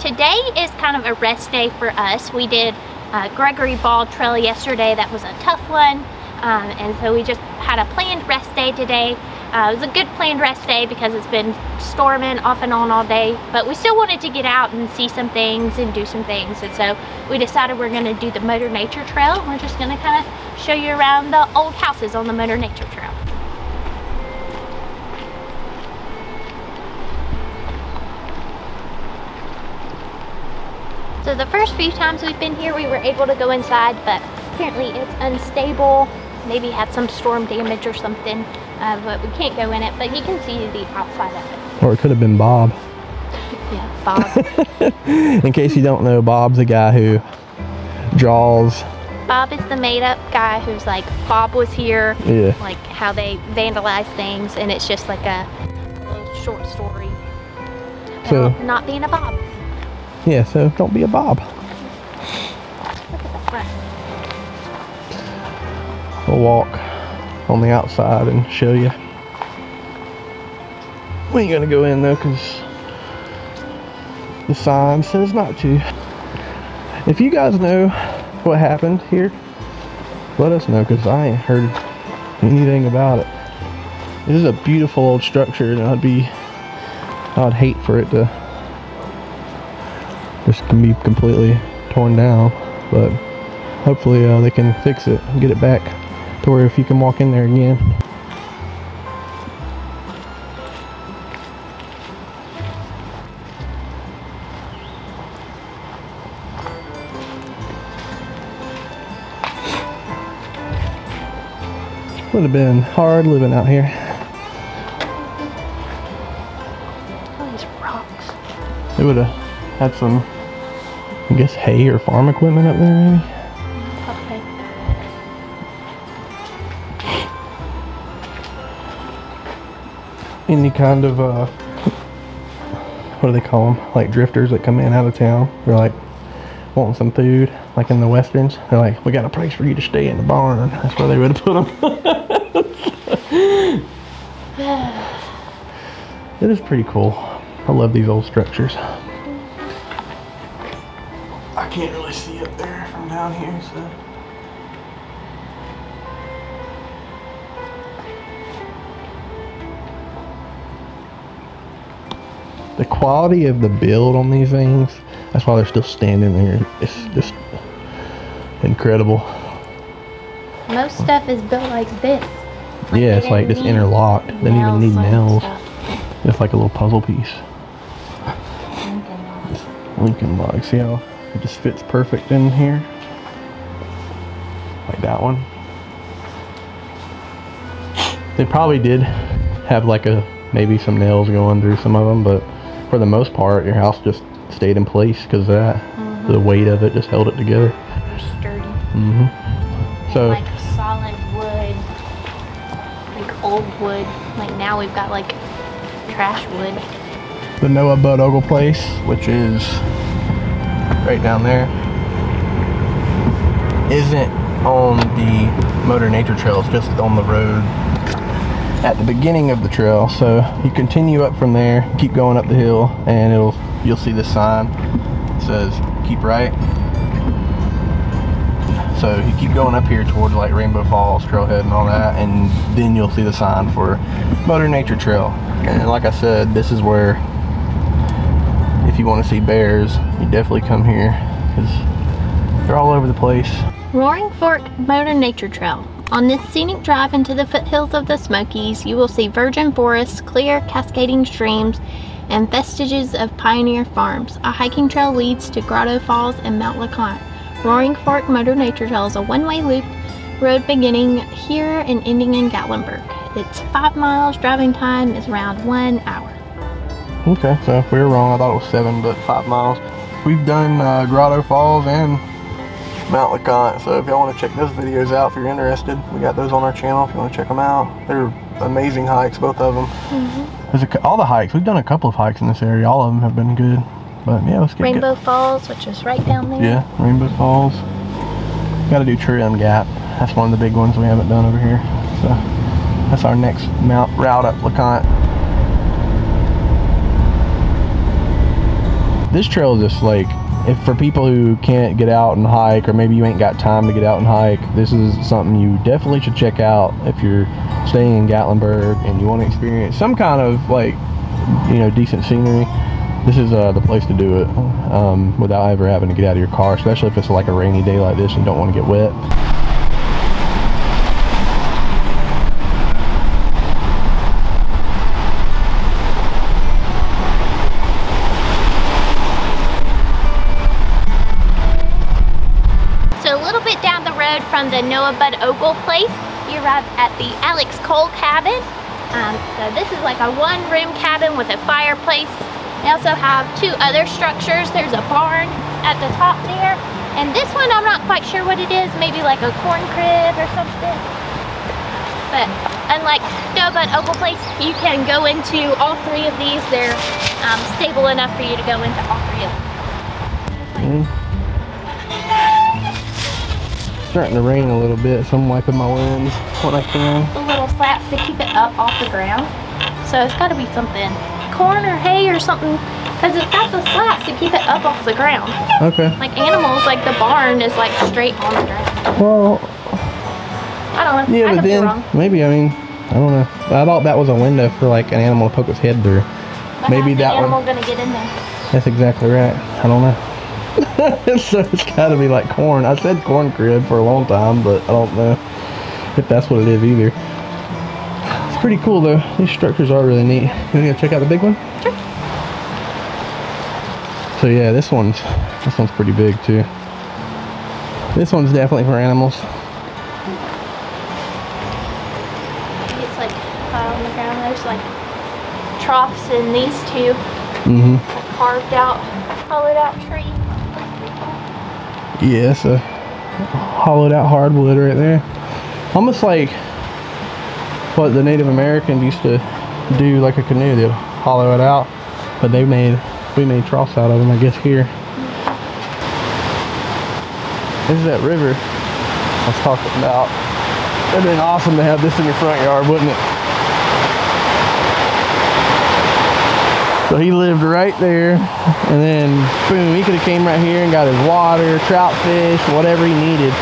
today is kind of a rest day for us. We did Gregory Ball Trail yesterday. That was a tough one. And so we just had a planned rest day today. It was a good planned rest day because it's been storming off and on all day, but we still wanted to get out and see some things and do some things. And so we decided we're gonna do the Motor Nature Trail. We're just gonna kind of show you around the old houses on the Motor Nature Trail. So the first few times we've been here, we were able to go inside, but apparently it's unstable. Maybe had some storm damage or something, but we can't go in it, but you can see the outside of it. Or it could have been Bob. Yeah, Bob. In case you don't know, Bob's the guy who draws. Bob is the made-up guy who's like, Bob was here, yeah. Like how they vandalize things, and it's just like a little short story about not being a Bob. Yeah, so don't be a Bob. Look at the front. We'll walk on the outside and show you. We ain't gonna go in though because the sign says not to. If you guys know what happened here, let us know because I ain't heard anything about it. This is a beautiful old structure, and I'd hate for it to just be completely torn down, but hopefully they can fix it and get it back to where if you can walk in there again. Would have been hard living out here. All these rocks. It would have had some, I guess, hay or farm equipment up there maybe. Okay. Any kind of what do they call them, like drifters that come in out of town, they're like wanting some food, like in the westerns, they're like, we got a place for you to stay in the barn. That's where they would have put them. It is pretty cool. I love these old structures. I can't really see up there from down here, so the quality of the build on these things, that's why they're still standing there. It's just incredible. Most stuff is built like this. Like yeah, it's like just interlocked. They didn't even need nails. It's like a little puzzle piece. Lincoln log. See how it just fits perfect in here? Like that one. They probably did have like maybe some nails going through some of them, but for the most part, your house just stayed in place because that the weight of it just held it together. They're sturdy. So like solid wood, like old wood. Like now we've got like trash wood. The Noah Bud Ogle place, which is right down there, isn't on the Motor Nature Trail. It's just on the road at the beginning of the trail. So you continue up from there, keep going up the hill, and you'll see this sign. It says keep right. So you keep going up here towards like Rainbow Falls, Trailhead and all that, and then you'll see the sign for Motor Nature Trail. And like I said, this is where, if you want to see bears, you definitely come here because they're all over the place. Roaring Fork Motor Nature Trail. On this scenic drive into the foothills of the Smokies, you will see virgin forests, clear cascading streams, and vestiges of pioneer farms. A hiking trail leads to Grotto Falls and Mount LeConte. Roaring Fork Motor Nature Trail is a one-way loop road beginning here and ending in Gatlinburg. It's 5 miles. Driving time is around 1 hour. Okay, so we were wrong. I thought it was 7, but 5 miles. We've done Grotto Falls and Mount LeConte, so if y'all want to check those videos out if you're interested, we got those on our channel if you want to check them out. They're amazing hikes, both of them. All the hikes, we've done a couple of hikes in this area. All of them have been good. But yeah, let's get Rainbow Falls, which is right down there. Yeah, Rainbow Falls. Got to do Trim Gap. That's one of the big ones we haven't done over here. So that's our next route up LeConte. this trail is just like, if for people who can't get out and hike, or maybe you ain't got time to get out and hike, this is something you definitely should check out if you're staying in Gatlinburg and you want to experience some kind of like, you know, decent scenery. This is the place to do it without ever having to get out of your car, especially if it's like a rainy day like this and you don't want to get wet. From the Noah Bud Ogle place, you arrive at the Alex Cole cabin. So this is like a one-room cabin with a fireplace. They also have two other structures. There's a barn at the top there, and this one I'm not quite sure what it is. Maybe like a corn crib or something. But unlike Noah Bud Ogle place, you can go into all three of these. They're stable enough for you to go into all three of them. Starting to rain a little bit, so I'm wiping my winds when I can. The little slats to keep it up off the ground. So it's got to be something, corn or hay or something, because it's got the slats to keep it up off the ground. Okay. Like animals, like the barn is like straight on the ground. Well, I don't know. Yeah, I but could be then wrong. maybe, I mean, I don't know. I thought that was a window for like an animal to poke its head through. But maybe that one. How's the animal gonna get in there? That's exactly right. I don't know. So it's gotta be like corn. I said corn crib for a long time, but I don't know if that's what it is either. It's pretty cool though. These structures are really neat. You wanna go check out the big one? Sure. So yeah, this one's pretty big too. This one's definitely for animals. It's like on the ground. There's like troughs in these two. Like carved out, hollowed out tree. Yeah, it's a hollowed out hardwood right there. Almost like what the Native Americans used to do, like a canoe. They'd hollow it out, but we made troughs out of them, I guess, here. This is that river I was talking about. It'd been awesome to have this in your front yard, wouldn't it? So he lived right there, and then boom, he could have came right here and got his water, trout, fish, whatever he needed.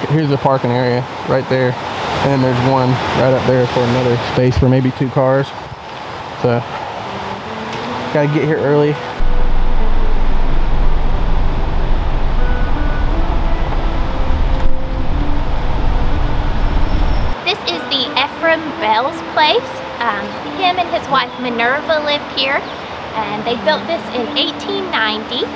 Here's the parking area right there, and then there's one right up there for another space for maybe 2 cars. So gotta get here early. This is the Ephraim Bell's place. Him and his wife Minerva lived here, and they built this in 1890.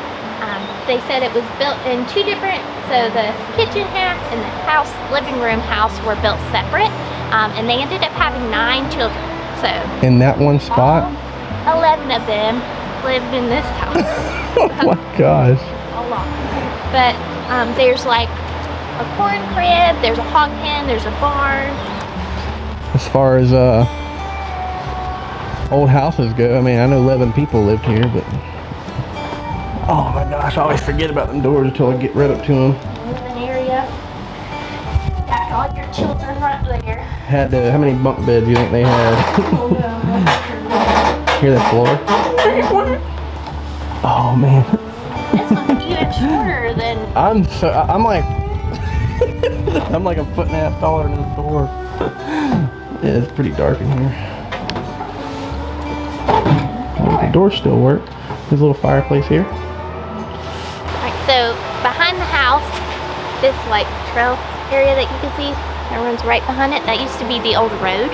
They said it was built in 2 different, so the kitchen half and the living room house were built separate, and they ended up having 9 children. So in that one spot, 11 of them lived in this house. Oh my gosh. A lot. But there's like a corn crib, there's a hog pen, there's a barn. As far as old houses go, I mean, I know 11 people lived here, but oh my gosh, I always forget about them doors until I get right up to them. Living area. Got all your children right there. How many bunk beds do you think they had? Oh no. Hear that floor? Oh man. This one's even shorter than. I'm like I'm like a 1.5 feet taller than the door. Yeah, it's pretty dark in here. The doors still work. There's a little fireplace here. Alright, so behind the house, this like trail area that you can see, that runs right behind it, that used to be the old road.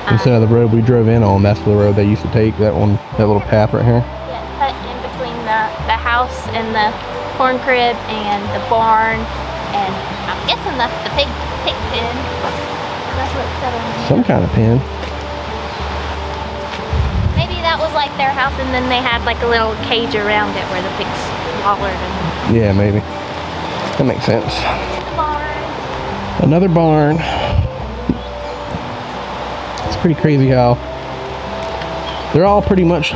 Instead of the road we drove in on, that's the road they used to take, that little path right here. Yeah, cut in between the house and the corn crib and the barn, and I'm guessing that's the pig pen. That's what it said on here. Some kind of pen. Maybe that was like their house, and then they had like a little cage around it where the pigs swallowed them. Yeah, maybe. That makes sense. The barn. Another barn. It's pretty crazy how they're all pretty much,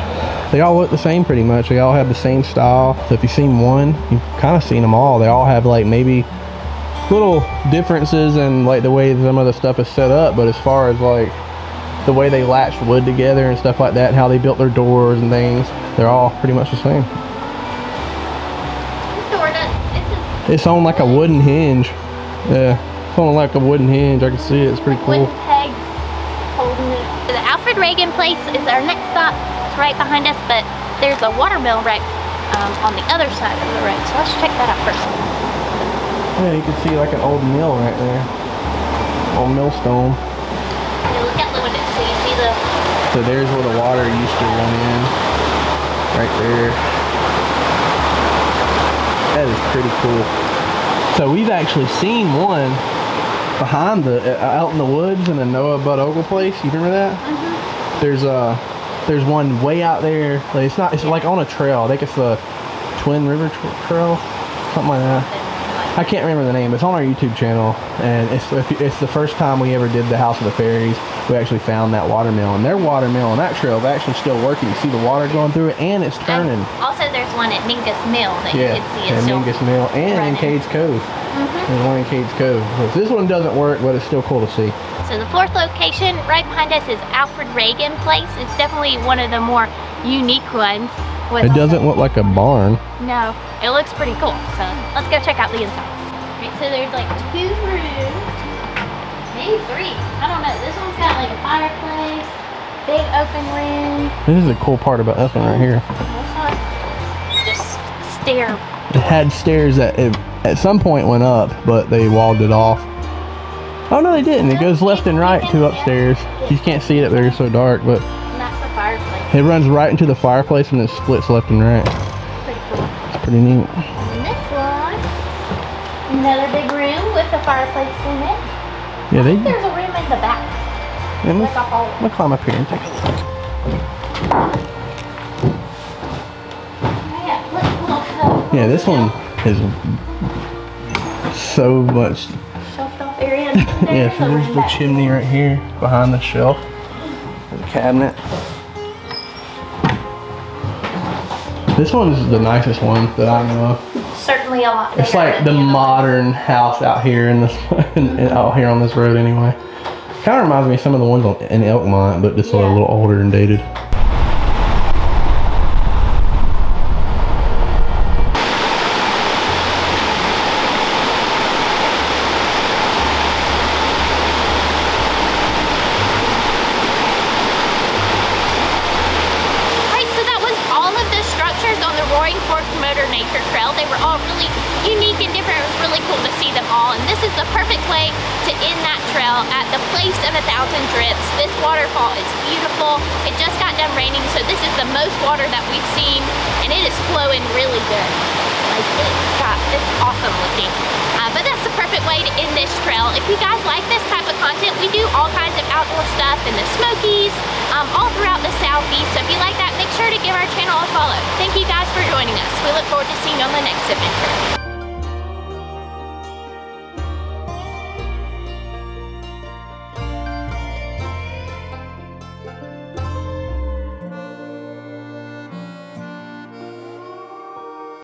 they all look the same pretty much. They all have the same style. So if you've seen one, you've kind of seen them all. They all have like maybe little differences in like the way some of the stuff is set up, but as far as like the way they latched wood together and stuff like that, and how they built their doors and things, they're all pretty much the same. It's on like a wooden hinge. Yeah, it's on like a wooden hinge. I can see it. It's pretty cool. Wooden pegs holding it. The Alfred Reagan place is our next stop. It's right behind us, but there's a watermill right on the other side of the road. So let's check that out first. Yeah, you can see like an old mill right there. Old millstone. Yeah, look at the window so you see the... So there's where the water used to run in. Right there. That is pretty cool. So we've actually seen one behind the, out in the woods in the Noah Bud Ogle place. You remember that? Mm-hmm. There's one way out there. Like it's not. It's like on a trail. I think it's the Twin River Trail, something like that. I can't remember the name. It's on our YouTube channel, and it's the first time we ever did the House of the Fairies. We actually found that watermill, and their watermill on that trail is actually still working. You see the water going through it, and it's turning. And also, there's one at Mingus Mill that you can see. Yeah, Mingus Mill, and running. In Cades Cove. There's one in Cades Cove. So this one doesn't work, but it's still cool to see. So the fourth location right behind us is Alfred Reagan Place. It's definitely one of the more unique ones. It doesn't look like a barn. No, it looks pretty cool. So let's go check out the inside. Right, so there's like 2 rooms, maybe 3. I don't know. This one's got like a fireplace, big open room. This is the cool part about this one right here. This one, just stair. It had stairs that at some point went up, but they walled it off. Oh no, they didn't. It goes left and right to upstairs. You can't see it up there; it's so dark, but. And that's the fireplace. It runs right into the fireplace and then splits left and right. Pretty cool. It's pretty neat. And this one, another big room with a fireplace in it. Yeah, there's a room in the back. Yeah, like a hall. Let's climb up here and take a look. Yeah, this one is so much. Shelved off area. Yeah, so there's the chimney right here behind the shelf. There's a cabinet. This one's the nicest one that I know of. Certainly a lot. It's like the modern house out here in this, out here on this road anyway. Kind of reminds me of some of the ones in Elkmont, but just a little older and dated. They were all really unique and different. It was really cool to see them all, and this is the perfect way to end that trail at the place of 1,000 drips. This waterfall is beautiful. It just got done raining, so this is the most water that we've seen, and it is flowing really good. Like it's awesome looking. But that's the perfect way to end this trail. If you guys like this type of content, we do all kinds of outdoor stuff in the Smokies, all throughout the Southeast. So if you like that, make sure to give our channel a follow. Thank you guys for joining us. We look forward to seeing you on the next adventure.